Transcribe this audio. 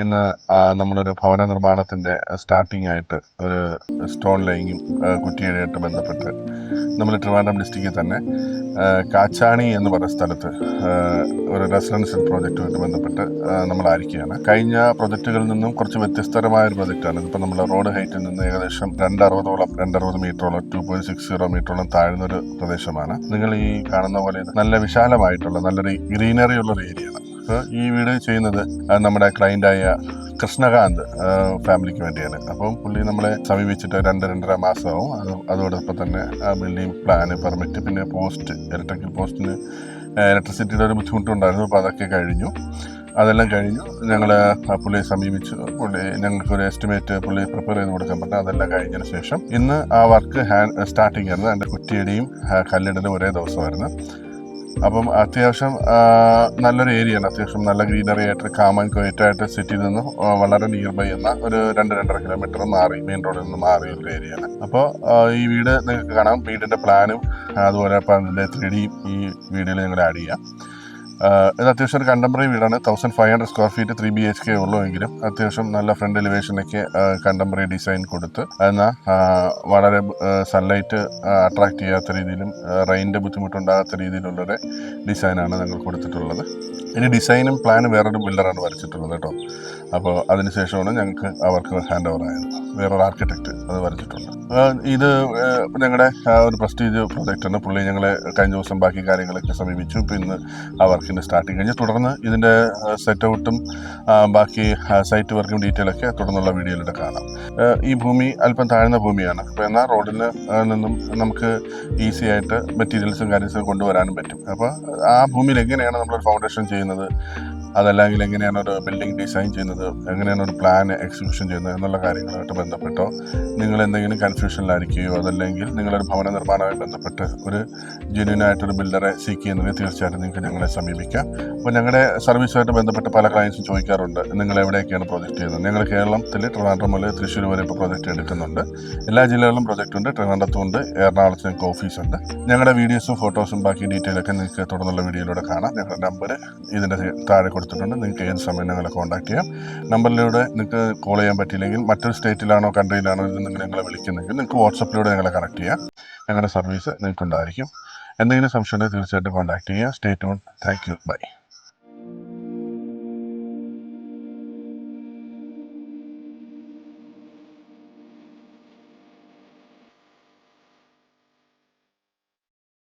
ഇന്ന് നമ്മളൊരു ഭവന നിർമ്മാണത്തിൻ്റെ സ്റ്റാർട്ടിംഗ് ആയിട്ട് ഒരു സ്റ്റോൺ ലേയിങ്ങും കുറ്റിയടിയായിട്ട് ബന്ധപ്പെട്ട് നമ്മൾ ട്രിവാൻഡ്രം ഡിസ്ട്രിക്റ്റിൽ തന്നെ കാച്ചാണി എന്ന് പറയുന്ന സ്ഥലത്ത് ഒരു റെസിഡൻഷ്യൽ പ്രോജക്റ്റുമായിട്ട് ബന്ധപ്പെട്ട് നമ്മളായിരിക്കുകയാണ്. കഴിഞ്ഞ പ്രൊജക്റ്റുകളിൽ നിന്നും കുറച്ച് വ്യത്യസ്തരമായ ഒരു പ്രൊജക്റ്റാണ്. ഇതിപ്പോൾ നമ്മൾ റോഡ് ഹൈറ്റിൽ നിന്ന് ഏകദേശം 260 മീറ്ററോളം 2.60 മീറ്ററോളം താഴ്ന്നൊരു പ്രദേശമാണ്. നിങ്ങൾ ഈ കാണുന്ന പോലെ ഇത് നല്ല വിശാലമായിട്ടുള്ള നല്ലൊരു ഗ്രീനറി ഉള്ളൊരു ഏരിയയാണ്. അപ്പോൾ ഈ വീട് ചെയ്യുന്നത് നമ്മുടെ ക്ലയൻ്റായ കൃഷ്ണകാന്ത് ഫാമിലിക്ക് വേണ്ടിയാണ്. അപ്പം പുള്ളി നമ്മളെ സമീപിച്ചിട്ട് 2-2.5 മാസമാവും. അതോടൊപ്പം തന്നെ ബിൽഡിംഗ് പ്ലാന്, പെർമിറ്റ്, പിന്നെ പോസ്റ്റ്, ഇലക്ട്രിക്കൽ പോസ്റ്റിന് ഇലക്ട്രിസിറ്റിയുടെ ഒരു ബുദ്ധിമുട്ടുണ്ടായിരുന്നു. അപ്പോൾ അതൊക്കെ അതെല്ലാം കഴിഞ്ഞു. ഞങ്ങൾ പുള്ളിയെ സമീപിച്ചു. ഞങ്ങൾക്കൊരു എസ്റ്റിമേറ്റ് പുള്ളി പ്രിപ്പയർ ചെയ്ത് കൊടുക്കാൻ പറ്റും. അതെല്ലാം കഴിഞ്ഞതിന് ശേഷം ഇന്ന് ആ വർക്ക് സ്റ്റാർട്ടിങ് ആയിരുന്നു. അതിൻ്റെ കുറ്റിയടിയും കല്ലിടലും ഒരേ ദിവസമായിരുന്നു. അപ്പം അത്യാവശ്യം നല്ലൊരു ഏരിയയാണ്. അത്യാവശ്യം നല്ല ഗ്രീനറി ആയിട്ട് കാം ആൻഡ് ക്വയറ്റ് ആയിട്ട് സിറ്റിയിൽ നിന്ന് വളരെ നിയർ ബൈ എന്ന ഒരു 2-2.5 കിലോമീറ്റർ മാറി, മെയിൻ റോഡിൽ നിന്ന് മാറിയ ഒരു ഏരിയയാണ്. അപ്പോൾ ഈ വീട് നിങ്ങൾക്ക് കാണാം. വീടിൻ്റെ പ്ലാനും അതുപോലെ അപ്പം അതിൻ്റെ 3D ഈ വീഡിയോയിൽ ഞങ്ങൾ ആഡ് ചെയ്യാം. ഇത് അത്യാവശ്യം ഒരു കണ്ടംപററി വീടാണ്. 1500 സ്ക്വയർ ഫീറ്റ് 3 BHK ഉള്ളൂ. എങ്കിലും അത്യാവശ്യം നല്ല ഫ്രണ്ട് എലിവേഷനൊക്കെ കണ്ടംപററി ഡിസൈൻ കൊടുത്ത്, എന്നാൽ വളരെ സൺലൈറ്റ് അട്രാക്ട് ചെയ്യാത്ത രീതിയിലും റെയിൻ്റെ ബുദ്ധിമുട്ടുണ്ടാകാത്ത രീതിയിലുള്ളൊരു ഡിസൈനാണ് ഞങ്ങൾ കൊടുത്തിട്ടുള്ളത്. ഇനി ഡിസൈനും പ്ലാനും വേറൊരു ബിൽഡറാണ് വരച്ചിട്ടുള്ളത് കേട്ടോ. അപ്പോൾ അതിനുശേഷമാണ് ഞങ്ങൾക്ക് അവർക്ക് ഹാൻഡ് ഓവർ ആയത്. വേറൊരു ആർക്കിടെക്റ്റ് അത് വരച്ചിട്ടുണ്ട്. ഇത് ഞങ്ങളുടെ ഒരു പ്രസ്റ്റീജ് പ്രോജക്റ്റാണ്. പുള്ളി ഞങ്ങളെ കഴിഞ്ഞ ദിവസം ബാക്കി കാര്യങ്ങളൊക്കെ സമീപിച്ചു. പിന്നെ ആ വർക്കിൻ്റെ സ്റ്റാർട്ടിങ് കഴിഞ്ഞ് തുടർന്ന് ഇതിൻ്റെ സെറ്റ് ഔട്ടും ബാക്കി സൈറ്റ് വർക്കും ഡീറ്റെയിലൊക്കെ തുടർന്നുള്ള വീഡിയോയിലൂടെ കാണാം. ഈ ഭൂമി അല്പം താഴ്ന്ന ഭൂമിയാണ്. അപ്പോൾ എന്നാൽ റോഡിൽ നിന്നും നമുക്ക് ഈസി ആയിട്ട് മെറ്റീരിയൽസും കാര്യങ്ങളും കൊണ്ടുവരാനും പറ്റും. അപ്പോൾ ആ ഭൂമിയിൽ എങ്ങനെയാണ് നമ്മളൊരു ഫൗണ്ടേഷൻ ചെയ്യുന്നത്, അതല്ലെങ്കിൽ എങ്ങനെയാണ് ഒരു ബിൽഡിംഗ് ഡിസൈൻ ചെയ്യുന്നത്, എങ്ങനെയാണ് ഒരു പ്ലാൻ എക്സിക്യൂഷൻ ചെയ്യുന്നത് എന്നുള്ള കാര്യങ്ങളുമായിട്ട് ബന്ധപ്പെട്ടോ നിങ്ങൾ എന്തെങ്കിലും കൺഫ്യൂഷനിലായിരിക്കുകയോ അതല്ലെങ്കിൽ നിങ്ങളൊരു ഭവന നിർമ്മാണവുമായി ബന്ധപ്പെട്ട് ഒരു ജെന്യൂനായിട്ടൊരു ബിൽഡറെ സീക്ക് ചെയ്യുന്നത് തീർച്ചയായിട്ടും നിങ്ങൾക്ക് ഞങ്ങളെ സമീപിക്കാം. അപ്പോൾ ഞങ്ങളുടെ സർവീസുമായിട്ട് ബന്ധപ്പെട്ട് പല ക്ലയൻസും ചോദിക്കാറുണ്ട്, നിങ്ങൾ എവിടെയൊക്കെയാണ് പ്രൊജക്റ്റ് ചെയ്യുന്നത്. ഞങ്ങൾ കേരളത്തിൽ ട്രിവാൻഡ്രം മുതൽ തൃശ്ശൂർ വരെ ഇപ്പോൾ പ്രൊജക്റ്റ് എടുക്കുന്നുണ്ട്. എല്ലാ ജില്ലകളിലും പ്രൊജക്റ്റ് ഉണ്ട്. ട്രിവാൻഡ്രത്തുണ്ട്, എറണാകുളത്ത് ഞങ്ങൾക്ക് ഓഫീസുണ്ട്. ഞങ്ങളുടെ വീഡിയോസും ഫോട്ടോസും ബാക്കി ഡീറ്റെയിലൊക്കെ നിങ്ങൾക്ക് തുടർന്നുള്ള വീഡിയോയിലൂടെ കാണാം. ഞങ്ങളുടെ നമ്പർ ഇതിൻ്റെ താഴെ കൊടുത്തിട്ടുണ്ട്. നിങ്ങൾക്ക് ഏത് സമയം ഞങ്ങളെ കോൺടാക്ട് ചെയ്യാം. നമ്പറിലൂടെ നിങ്ങൾക്ക് കോൾ ചെയ്യാൻ പറ്റിയില്ലെങ്കിൽ മറ്റൊരു സ്റ്റേറ്റിലാണോ കൺട്രിയിലാണോ ഇത് നിങ്ങൾ ഞങ്ങളെ വിളിക്കുന്നെങ്കിൽ നിങ്ങൾക്ക് വാട്സപ്പിലൂടെ ഞങ്ങളെ കണക്ട് ചെയ്യാം. ഞങ്ങളുടെ സർവീസ് നിങ്ങൾക്കുണ്ടായിരിക്കും. എന്തെങ്കിലും സംശയം ഉണ്ടെങ്കിൽ തീർച്ചയായിട്ടും കോൺടാക്ട് ചെയ്യുക. Stay tune. Thank you. By.